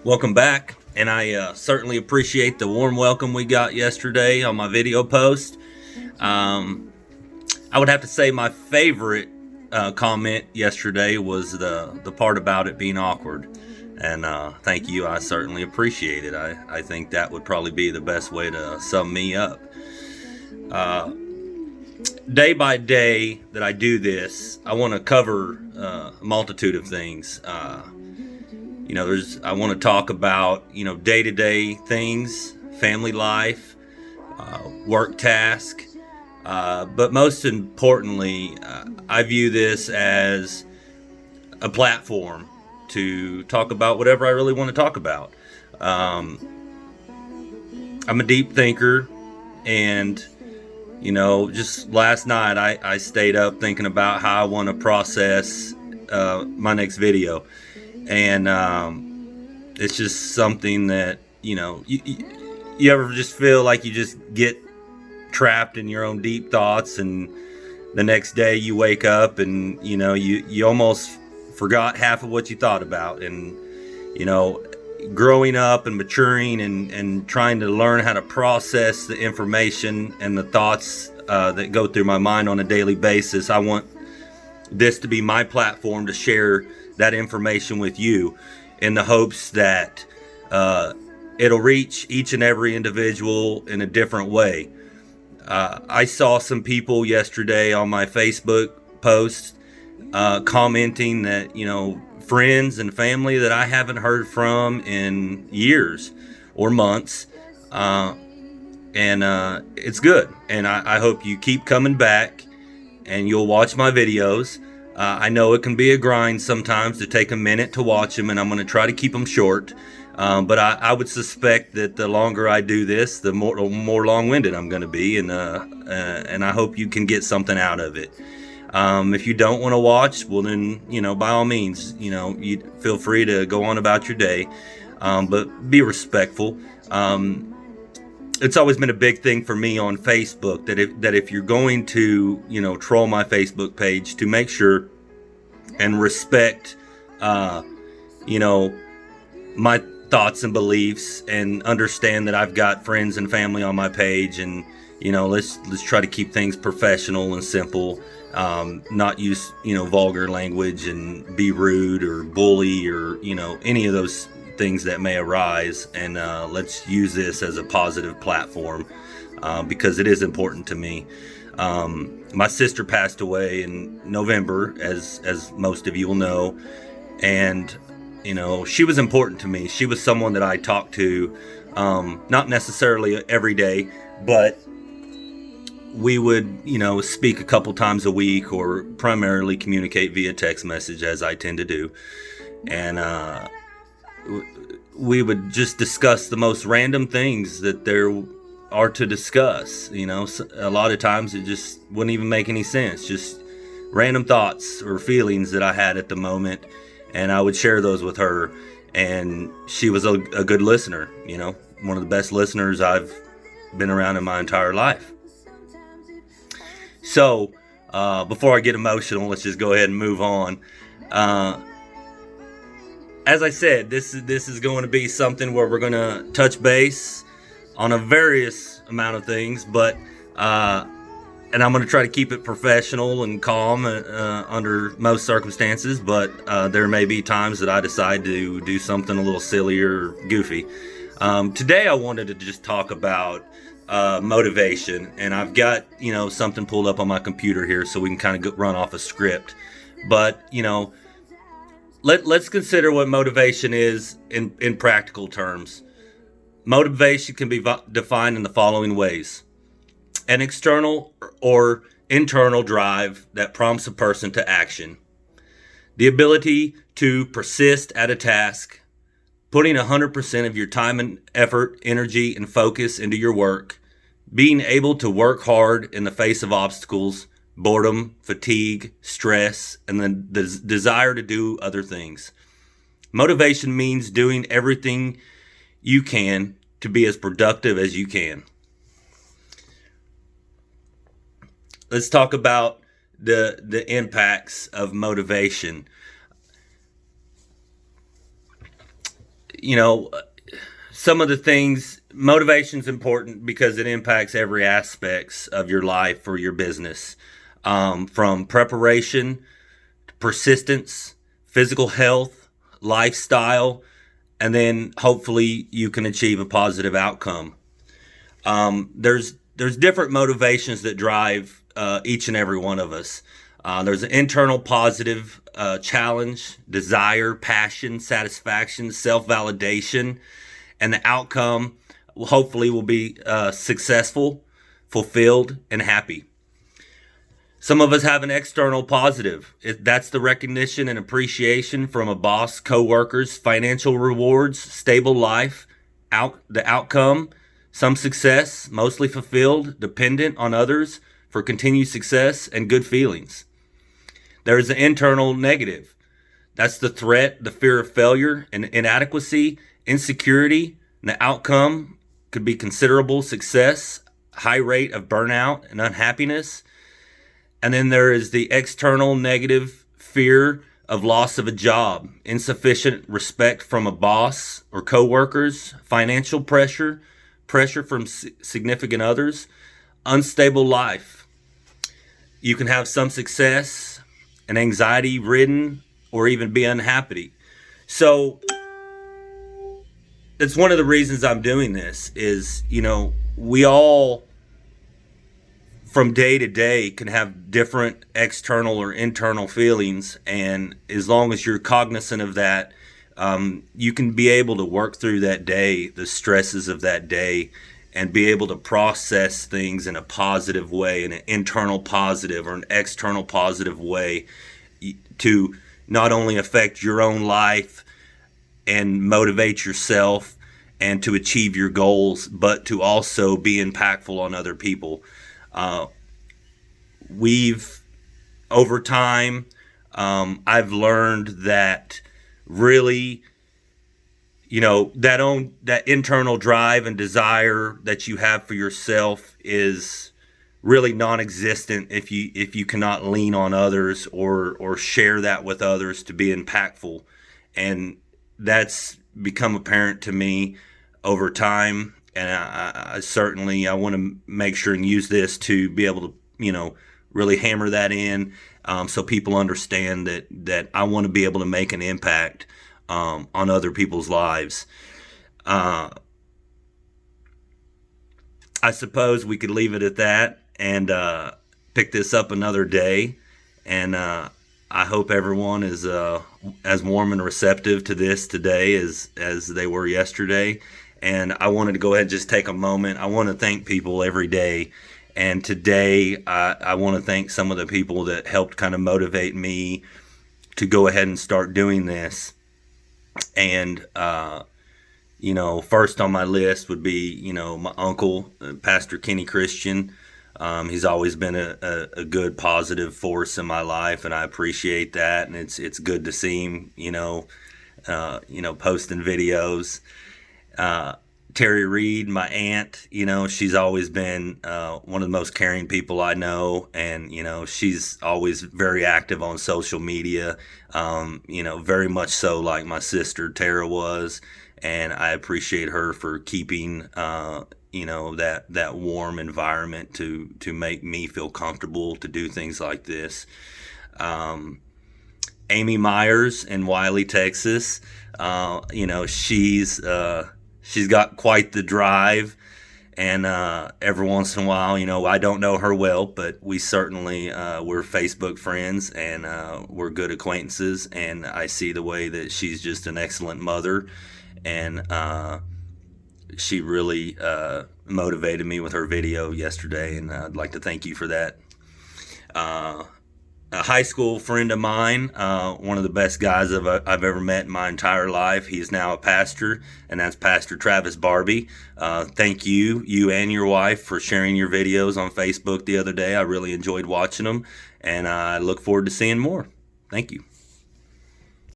Welcome back, and I certainly appreciate the warm welcome we got yesterday on my video post. Um, I would have to say my favorite comment yesterday was the part about it being awkward, and thank you. I certainly appreciate it. I think that would probably be the best way to sum me up. Uh, Day by day that I do this, I want to cover a multitude of things. I want to talk about day to day things, family life, work task, but most importantly, I view this as a platform to talk about whatever I really want to talk about. Um, I'm a deep thinker, and just last night I stayed up thinking about how I want to process my next video, and it's just something that you ever just feel like you just get trapped in your own deep thoughts, and the next day you wake up and you almost forgot half of what you thought about. And you know growing up and maturing and trying to learn how to process the information and the thoughts that go through my mind on a daily basis, I want this to be my platform to share that information with you, in the hopes that it'll reach each and every individual in a different way. I saw some people yesterday on my Facebook post commenting that friends and family that I haven't heard from in years or months, and it's good. And I hope you keep coming back and you'll watch my videos. I know it can be a grind sometimes to take a minute to watch them, and I'm going to try to keep them short. But I would suspect that the longer I do this, the more long-winded I'm going to be, and I hope you can get something out of it. If you don't want to watch, well then, by all means, you feel free to go on about your day, but be respectful. It's always been a big thing for me on Facebook that if you're going to, troll my Facebook page, to make sure and respect, you know, my thoughts and beliefs, and understand that I've got friends and family on my page, and let's try to keep things professional and simple. Not use vulgar language and be rude or bully or any of those things that may arise, and let's use this as a positive platform, because it is important to me. My sister passed away in November, as most of you will know, and she was important to me. She was someone that I talked to, not necessarily every day, but we would speak a couple times a week, or primarily communicate via text message, as I tend to do. And we would just discuss the most random things that there are to discuss. A lot of times it just wouldn't even make any sense, just random thoughts or feelings that I had at the moment, and I would share those with her. And she was a good listener, one of the best listeners I've been around in my entire life. So before I get emotional, let's just go ahead and move on. As I said, this is going to be something where we're going to touch base on a various amount of things, but and I'm going to try to keep it professional and calm under most circumstances. But there may be times that I decide to do something a little silly or goofy. Today I wanted to just talk about motivation, and I've got something pulled up on my computer here, so we can kind of run off a script. But let's consider what motivation is in practical terms. Motivation can be defined in the following ways: an external or internal drive that prompts a person to action, the ability to persist at a task, putting 100% of your time and effort, energy, and focus into your work, being able to work hard in the face of obstacles, boredom, fatigue, stress, and the desire to do other things. Motivation means doing everything you can to be as productive as you can. Let's talk about the impacts of motivation. you know, some of the things, motivation's important because it impacts every aspects of your life or your business, from preparation, persistence, physical health, lifestyle, and then hopefully you can achieve a positive outcome. There's different motivations that drive each and every one of us. There's an internal positive challenge, desire, passion, satisfaction, self-validation, and the outcome hopefully will be successful, fulfilled, and happy. Some of us have an external positive. That's the recognition and appreciation from a boss, coworkers, financial rewards, stable life, the outcome, some success, mostly fulfilled, dependent on others for continued success and good feelings. There is an internal negative. That's the threat, the fear of failure and inadequacy, insecurity, and the outcome could be considerable success, high rate of burnout and unhappiness. And then there is the external negative fear of loss of a job, insufficient respect from a boss or coworkers, financial pressure, pressure from significant others, unstable life. You can have some success and anxiety ridden or even be unhappy. So it's one of the reasons I'm doing this is, we all from day to day can have different external or internal feelings. And as long as you're cognizant of that, you can be able to work through that day, the stresses of that day, and be able to process things in a positive way, in an internal positive or an external positive way to not only affect your own life and motivate yourself and to achieve your goals, but to also be impactful on other people. We've, over time, I've learned that really, that internal drive and desire that you have for yourself is really non-existent if you cannot lean on others or share that with others to be impactful. And that's become apparent to me over time. And I certainly want to make sure and use this to be able to, really hammer that in, so people understand that I want to be able to make an impact on other people's lives. I suppose we could leave it at that and pick this up another day. And I hope everyone is as warm and receptive to this today as they were yesterday. And I wanted to go ahead and just take a moment. I want to thank people every day. And today, I want to thank some of the people that helped kind of motivate me to go ahead and start doing this. And, first on my list would be, my uncle, Pastor Kenny Christian. He's always been a good, positive force in my life, and I appreciate that. And it's good to see him, posting videos. Terry Reed, my aunt, she's always been one of the most caring people I know. And, she's always very active on social media, very much so like my sister Tara was. And I appreciate her for keeping, that warm environment to make me feel comfortable to do things like this. Amy Myers in Wiley, Texas, she's got quite the drive, and every once in a while, I don't know her well, but we certainly, we're Facebook friends, and we're good acquaintances, and I see the way that she's just an excellent mother, and she really motivated me with her video yesterday, and I'd like to thank you for that. A high school friend of mine, one of the best guys I've ever met in my entire life. He's now a pastor, and that's Pastor Travis Barbie. Thank you and your wife, for sharing your videos on Facebook the other day. I really enjoyed watching them, and I look forward to seeing more. Thank you.